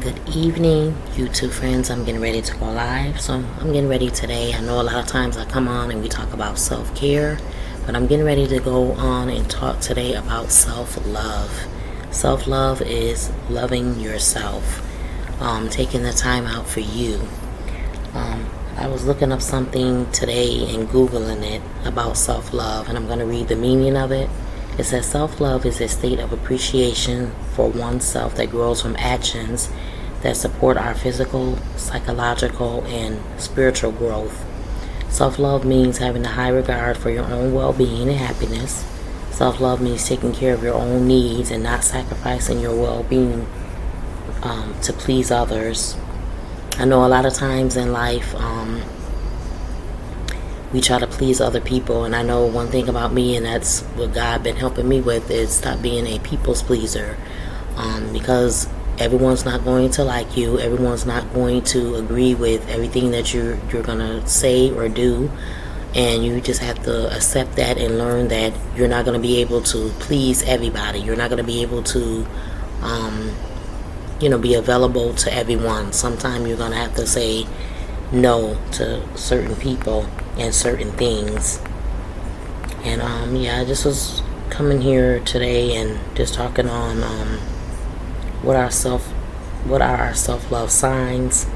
Good evening, YouTube friends. I'm getting ready to go live. So I'm getting ready today. I know a lot of times I come on and we talk about self-care, but I'm getting ready to go on and talk today about self-love. Self-love is loving yourself, taking the time out for you. I was looking up something today and Googling it about self-love, and I'm going to read the meaning of it. It says self-love is a state of appreciation for oneself that grows from actions that support our physical, psychological, and spiritual growth. Self-love means having a high regard for your own well-being and happiness. Self-love means taking care of your own needs and not sacrificing your well-being to please others. I know a lot of times in life, we try to please other people, and I know one thing about me, and that's what God been helping me with, is stop being a people's pleaser, because everyone's not going to like you. Everyone's not going to agree with everything that you're gonna say or do, and you just have to accept that and learn that you're not going to be able to please everybody. You're not going to be able to be available to everyone. Sometimes you're going to have to say no to certain people and certain things. And I just was coming here today and just talking on what are our self-love signs.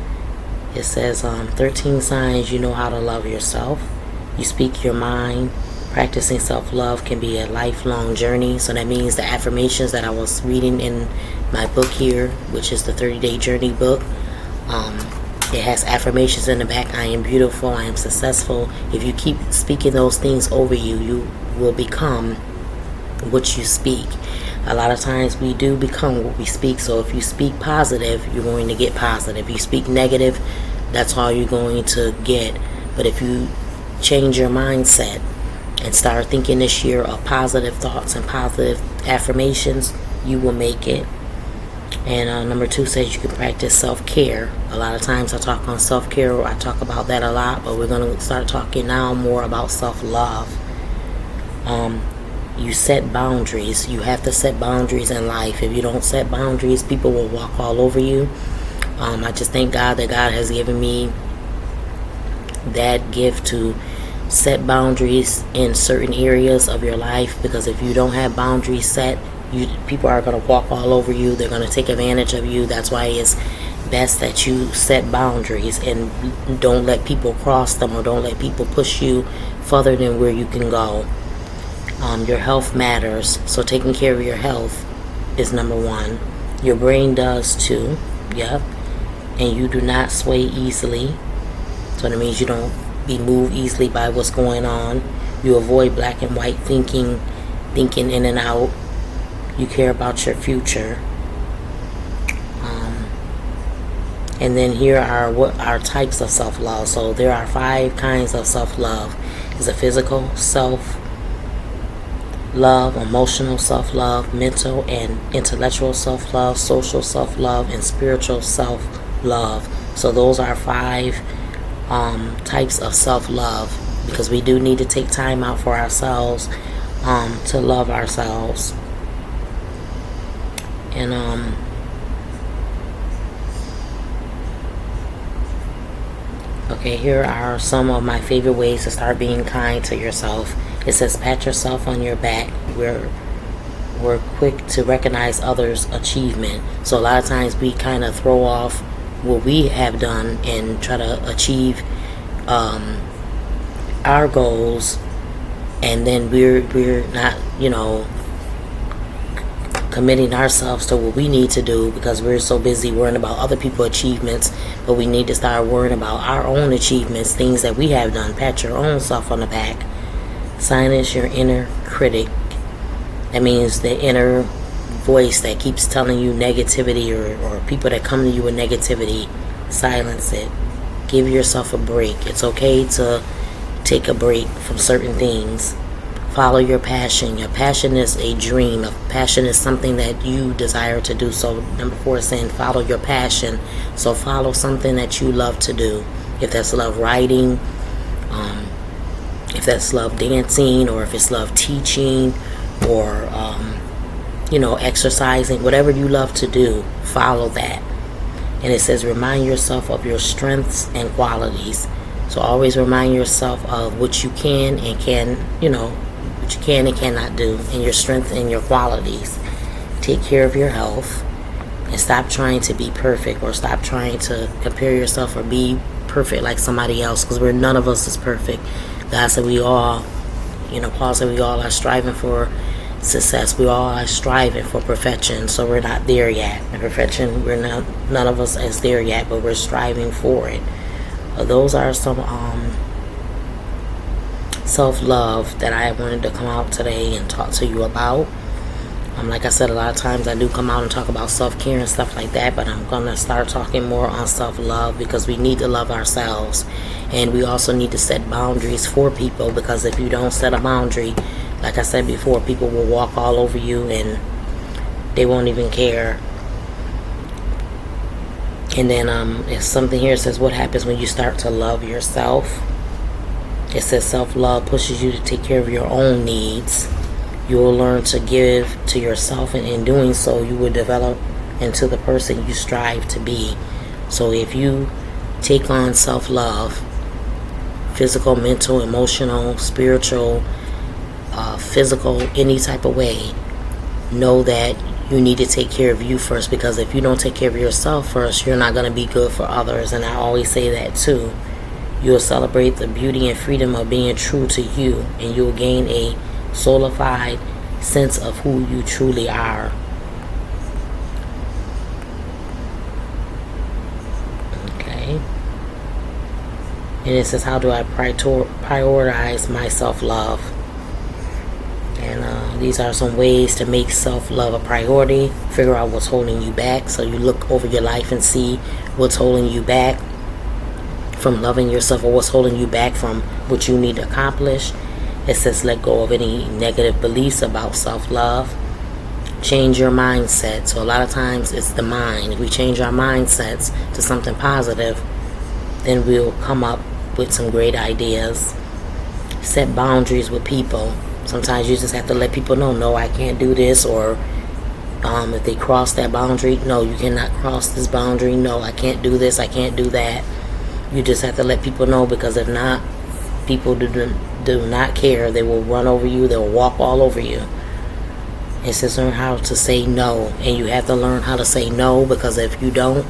It says 13 signs you know how to love yourself. You speak your mind. Practicing self-love can be a lifelong journey. So that means the affirmations that I was reading in my book here, which is the 30-day journey book, it has affirmations in the back. I am beautiful. I am successful. If you keep speaking those things over you, you will become what you speak. A lot of times we do become what we speak. So if you speak positive, you're going to get positive. If you speak negative, that's all you're going to get. But if you change your mindset and start thinking this year of positive thoughts and positive affirmations, you will make it. And number 2 says you can practice self-care. A lot of times I talk on self-care, I talk about that a lot, but we're going to start talking now more about self-love. You set boundaries. You have to set boundaries in life. If you don't set boundaries, people will walk all over you. I just thank God that God has given me that gift to set boundaries in certain areas of your life, because if you don't have boundaries set, people are going to walk all over you. They're going to take advantage of you. That's why it's best that you set boundaries and don't let people cross them, or don't let people push you further than where you can go. Your health matters, so taking care of your health is number 1. Your brain does too. Yep. And you do not sway easily, so that means you don't be moved easily by what's going on. You avoid black and white thinking in and out. You care about your future. And then here are what are types of self-love. So there are 5 kinds of self-love. It's a physical self-love, emotional self-love, mental and intellectual self-love, social self-love, and spiritual self-love. So those are 5 types of self-love, because we do need to take time out for ourselves to love ourselves. And okay, here are some of my favorite ways to start being kind to yourself. It says pat yourself on your back. We're quick to recognize others' achievement. So a lot of times we kind of throw off what we have done and try to achieve our goals, and then we're not committing ourselves to what we need to do, because we're so busy worrying about other people's achievements. But we need to start worrying about our own achievements, things that we have done. Pat your own self on the back. Silence your inner critic. That means the inner voice that keeps telling you negativity, or people that come to you with negativity. Silence it. Give yourself a break. It's okay to take a break from certain things. Follow your passion. Your passion is a dream. A passion is something that you desire to do. So number 4 is saying follow your passion. So follow something that you love to do. If that's love writing, if that's love dancing, or if it's love teaching, or exercising, whatever you love to do, follow that. And it says remind yourself of your strengths and qualities. So always remind yourself of what you can and what you can and cannot do, and your strengths and your qualities. Take care of your health and stop trying to be perfect, or stop trying to compare yourself or be perfect like somebody else, because none of us is perfect. God said we all, Paul said we all are striving for success. We all are striving for perfection, so we're not there yet. And perfection, none of us is there yet, but we're striving for it. Those are some self-love that I wanted to come out today and talk to you about. Like I said, a lot of times I do come out and talk about self-care and stuff like that, but I'm going to start talking more on self-love, because we need to love ourselves. And we also need to set boundaries for people, because if you don't set a boundary, like I said before, people will walk all over you and they won't even care. And then if something here says, what happens when you start to love yourself? It says self-love pushes you to take care of your own needs. You will learn to give to yourself, and in doing so, you will develop into the person you strive to be. So if you take on self-love, physical, mental, emotional, spiritual, physical, any type of way, know that you need to take care of you first, because if you don't take care of yourself first, you're not going to be good for others. And I always say that too. You'll celebrate the beauty and freedom of being true to you, and you'll gain a solidified sense of who you truly are. Okay. And it says, how do I prioritize my self-love? And these are some ways to make self-love a priority. Figure out what's holding you back. So you look over your life and see what's holding you back from loving yourself, or what's holding you back from what you need to accomplish. It says let go of any negative beliefs about self-love. Change your mindset. So a lot of times it's the mind. If we change our mindsets to something positive, then we'll come up with some great ideas. Set boundaries with people. Sometimes you just have to let people know, no, I can't do this. Or if they cross that boundary, no, you cannot cross this boundary. No, I can't do this. I can't do that. You just have to let people know, because if not, people do not care. They will run over you. They will walk all over you. It says learn how to say no. And you have to learn how to say no, because if you don't,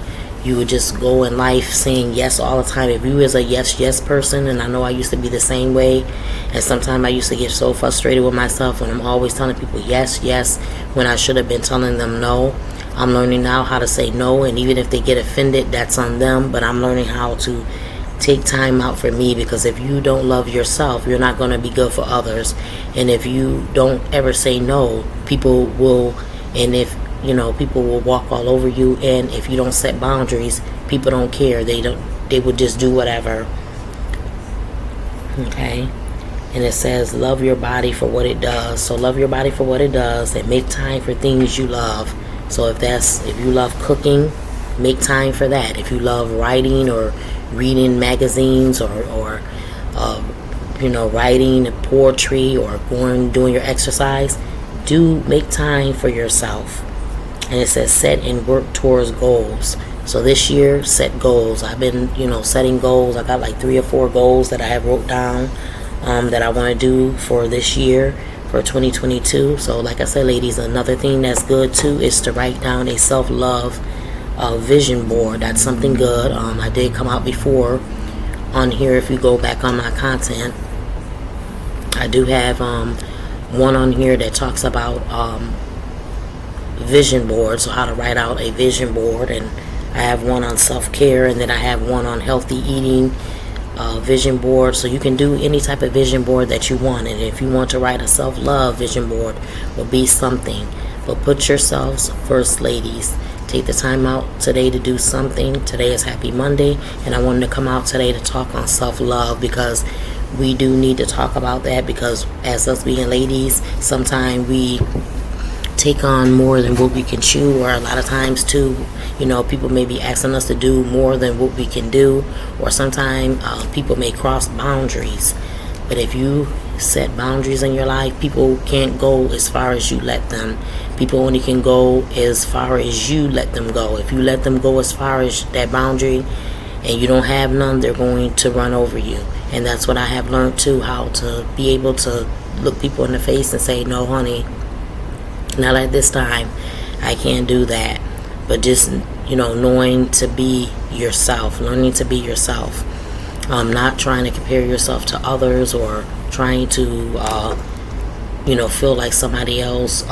you would just go in life saying yes all the time. If you was a yes person, and I know I used to be the same way, and sometimes I used to get so frustrated with myself when I'm always telling people yes, when I should have been telling them no. I'm learning now how to say no, and even if they get offended, that's on them, but I'm learning how to take time out for me, because if you don't love yourself, you're not going to be good for others. And if you don't ever say no, people will, and if people will walk all over you. And if you don't set boundaries, people don't care. They would just do whatever. Okay. And it says love your body for what it does. So love your body for what it does, and make time for things you love. So if you love cooking, make time for that. If you love writing or reading magazines, or writing poetry, or doing your exercise, make time for yourself. And it says set and work towards goals. So this year, set goals. I've been, setting goals. I got like 3 or 4 goals that I have wrote down that I want to do for this year, for 2022. So like I said, ladies, another thing that's good too is to write down a self-love vision board. That's something good. I did come out before on here. If you go back on my content, I do have one on here that talks about vision board, so how to write out a vision board. And I have one on self-care, and then I have one on healthy eating vision board. So you can do any type of vision board that you want. And if you want to write a self-love vision board, will be something. But put yourselves first, ladies. Take the time out today to do something. Today is Happy Monday, and I wanted to come out today to talk on self-love, because we do need to talk about that. Because as us being ladies, sometimes we take on more than what we can chew, or a lot of times too, people may be asking us to do more than what we can do, or sometimes people may cross boundaries But if you set boundaries in your life, people can't go as far as you let them. People only can go as far as you let them go. If you let them go as far as that boundary and you don't have none, they're going to run over you. And that's what I have learned too, how to be able to look people in the face and say, no, honey, not at this time. I can't do that. But just, knowing to be yourself, learning to be yourself. Not trying to compare yourself to others or trying to, feel like somebody else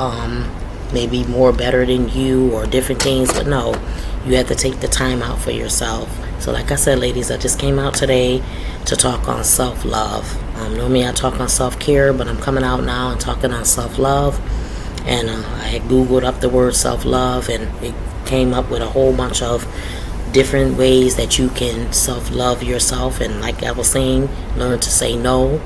may be more better than you or different things. But no, you have to take the time out for yourself. So like I said, ladies, I just came out today to talk on self-love. Normally I talk on self-care, but I'm coming out now and talking on self-love. And I had Googled up the word self-love, and it came up with a whole bunch of different ways that you can self-love yourself. And like I was saying, learn to say no.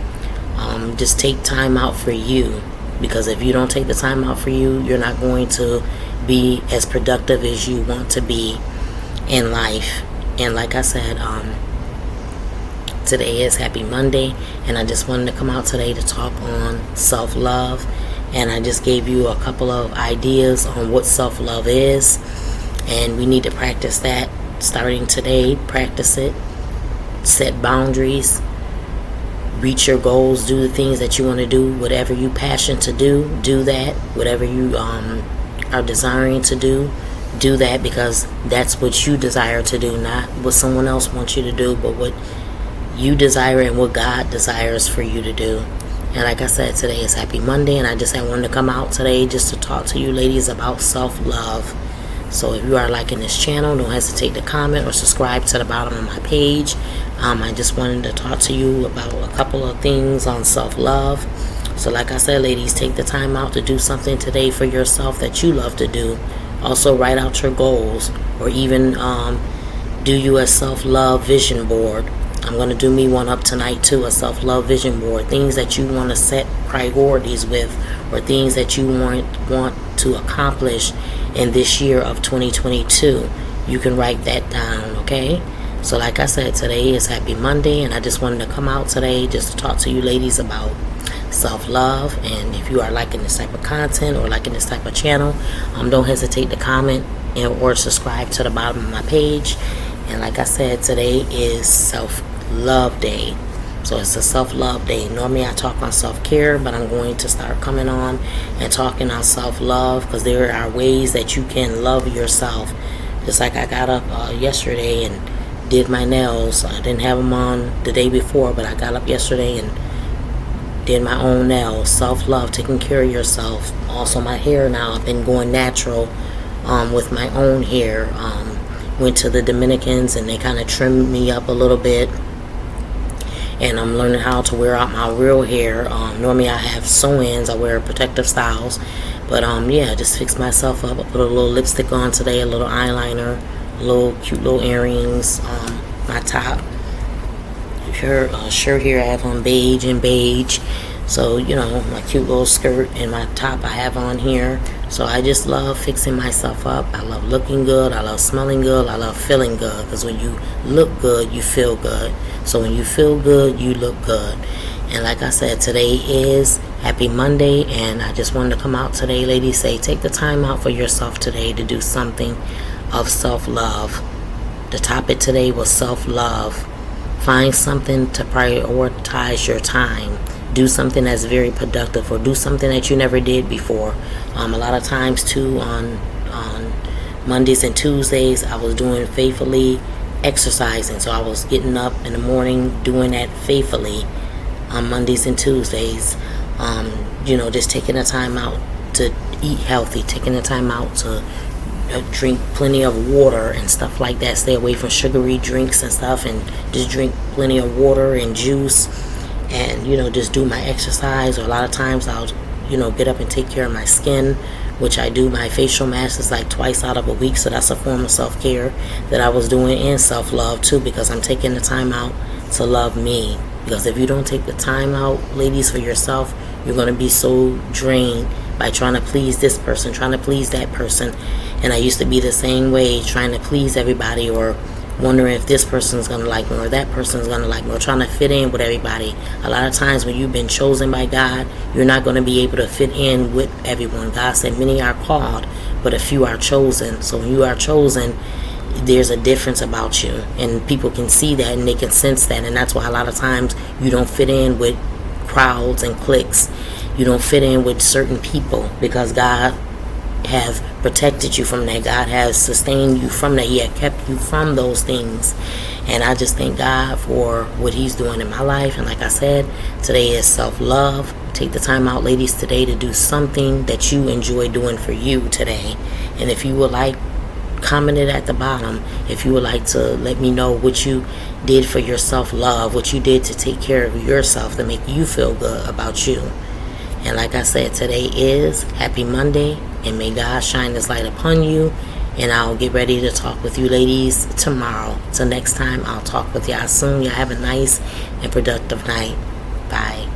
Just take time out for you, because if you don't take the time out for you, you're not going to be as productive as you want to be in life. And like I said, today is Happy Monday, and I just wanted to come out today to talk on self-love. And I just gave you a couple of ideas on what self-love is, and we need to practice that starting today. Practice it, set boundaries, reach your goals, do the things that you want to do. Whatever you passion to do that. Whatever you are desiring to do that, because that's what you desire to do, not what someone else wants you to do, but what you desire and what God desires for you to do. And like I said, today is Happy Monday, and I wanted to come out today just to talk to you ladies about self-love. So if you are liking this channel, don't hesitate to comment or subscribe to the bottom of my page. I just wanted to talk to you about a couple of things on self-love. So like I said, ladies, take the time out to do something today for yourself that you love to do. Also write out your goals, or even do you a self-love vision board. I'm going to do me one up tonight too, a self-love vision board. Things that you want to set priorities with, or things that you want to accomplish in this year of 2022. You can write that down, okay? So like I said, today is Happy Monday, and I just wanted to come out today just to talk to you ladies about self-love. And if you are liking this type of content or liking this type of channel, don't hesitate to comment or subscribe to the bottom of my page. And like I said, today is Self-Love Day. So it's a self-love day. Normally I talk on self-care, but I'm going to start coming on and talking on self-love, because there are ways that you can love yourself. Just like I got up yesterday and did my nails. I didn't have them on the day before, but I got up yesterday and did my own nails. Self-love, taking care of yourself. Also my hair now, I've been going natural with my own hair. Went to the Dominicans and they kind of trimmed me up a little bit, and I'm learning how to wear out my real hair. Normally I have sew-ins, I wear protective styles, but yeah, just fix myself up. I put a little lipstick on today, a little eyeliner, cute little earrings, my top shirt here I have on beige and beige. So, my cute little skirt and my top I have on here. So I just love fixing myself up. I love looking good. I love smelling good. I love feeling good. Because when you look good, you feel good. So when you feel good, you look good. And like I said, today is Happy Monday. And I just wanted to come out today, ladies, say take the time out for yourself today to do something of self-love. The topic today was self-love. Find something to prioritize your time. Do something that's very productive, or do something that you never did before. A lot of times too, on Mondays and Tuesdays, I was doing faithfully exercising. So I was getting up in the morning doing that faithfully on Mondays and Tuesdays. Just taking the time out to eat healthy, taking the time out to drink plenty of water and stuff like that. Stay away from sugary drinks and stuff, and just drink plenty of water and juice. And just do my exercise. Or a lot of times I'll get up and take care of my skin, which I do my facial masks like twice out of a week. So that's a form of self-care that I was doing, and self-love too, because I'm taking the time out to love me. Because if you don't take the time out, ladies, for yourself, you're going to be so drained by trying to please this person, trying to please that person. And I used to be the same way, trying to please everybody, or wondering if this person's going to like me or that person's going to like me, or trying to fit in with everybody. A lot of times when you've been chosen by God, you're not going to be able to fit in with everyone. God said many are called, but a few are chosen. So when you are chosen, there's a difference about you, and people can see that and they can sense that. And that's why a lot of times you don't fit in with crowds and cliques. You don't fit in with certain people, because God have protected you from that. God has sustained you from that. He had kept you from those things. And I just thank God for what he's doing in my life. And like I said, today is self-love. Take the time out, ladies, today to do something that you enjoy doing for you today. And if you would like, comment it at the bottom. If you would like to let me know what you did for your self-love, what you did to take care of yourself, to make you feel good about you. And like I said, today is Happy Monday, and may God shine his light upon you. And I'll get ready to talk with you ladies tomorrow. Till next time, I'll talk with y'all soon. Y'all have a nice and productive night. Bye.